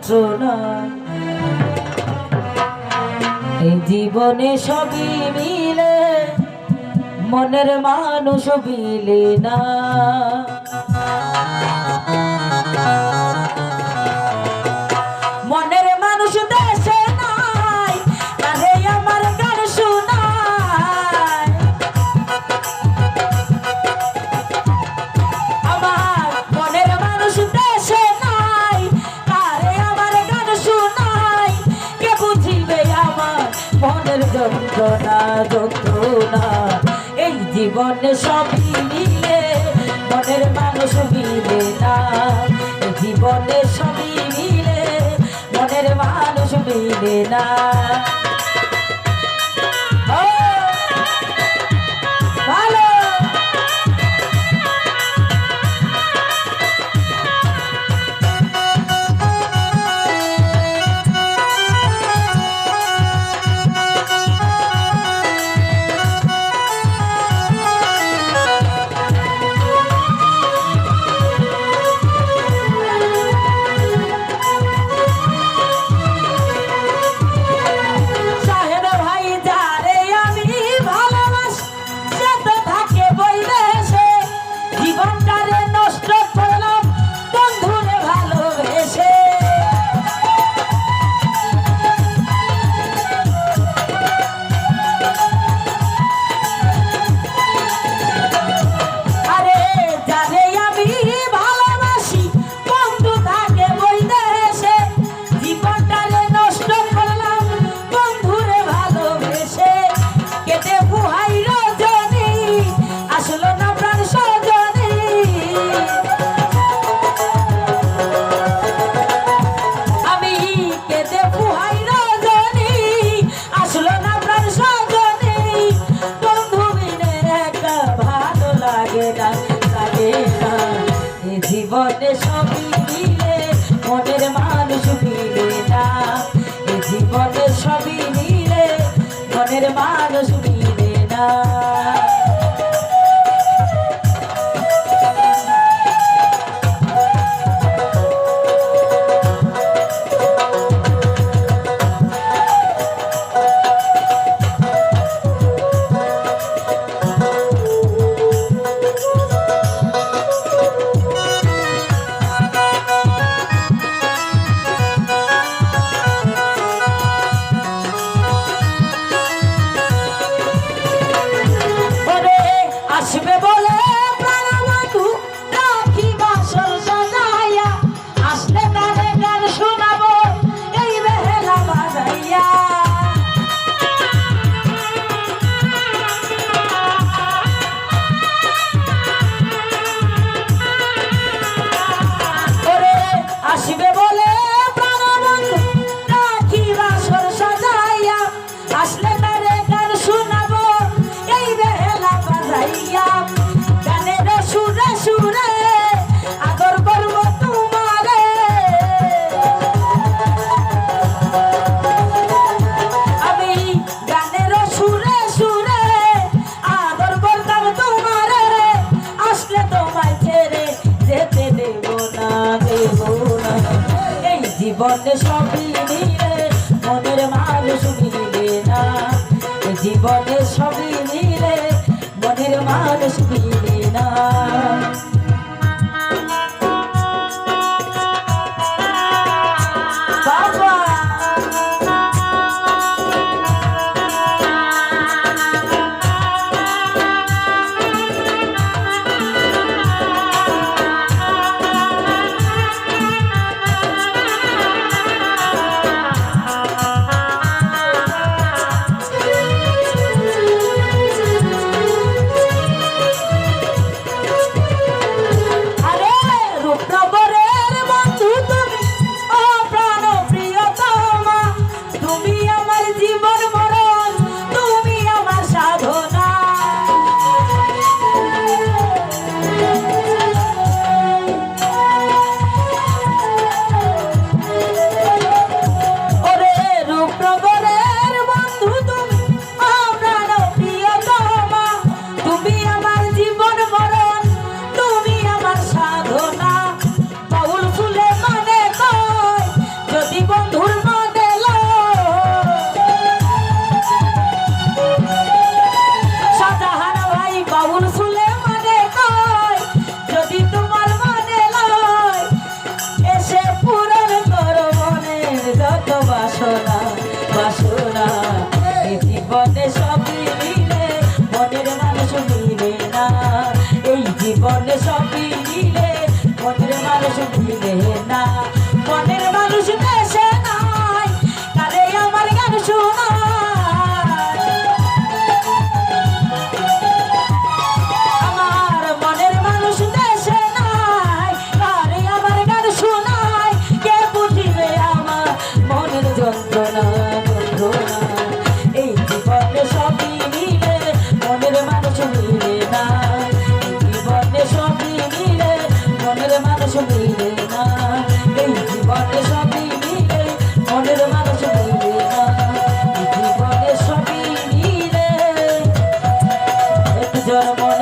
যন্ত্রণা এই জীবনে সবই মিলে মনের মানুষ মিলে না মনের মানুষ দেশে নাই আরে আমার গান শোনায় আমার মনের মানুষ দেশে নাই আরে আমার গান শোনায় কে বুঝিবে আমার মনের যন্ত্রণা যন্ত্রণা এই জীবনে সবই মিলে মনের মানুষ মিলে না এই জীবনে সবই মিলে মনের মানুষ মিলে না ভালো জীবনে সবই মিলে মনের মানুষ মিলে না এই জীবনে সবই মিলে মনের মানুষ মিলে না আসবে বলে প্রাণবন্ধু রাখি বাসর সাজাইয়া আসলে তারে গান শোনাবো এই বেহেলা বাজাইয়া ওরে আসবে বলে প্রাণবন্ধু রাখি বাসর সাজাইয়া আসলে তারে গান শোনাবো এই বেহেলা বাজাইয়া গানের সুরে সুরে আদর করবো তোমারে আমি গানের সুরে সুরে আদর করতাম তোমারে আসলে তোমায় ছেড়ে যেতে দেব না এই জীবনে সবই মিলে মনের মানুষ মিলে না এই জীবনে সবই মিলে মনের মানুষ মিলে না বাবা জন্ম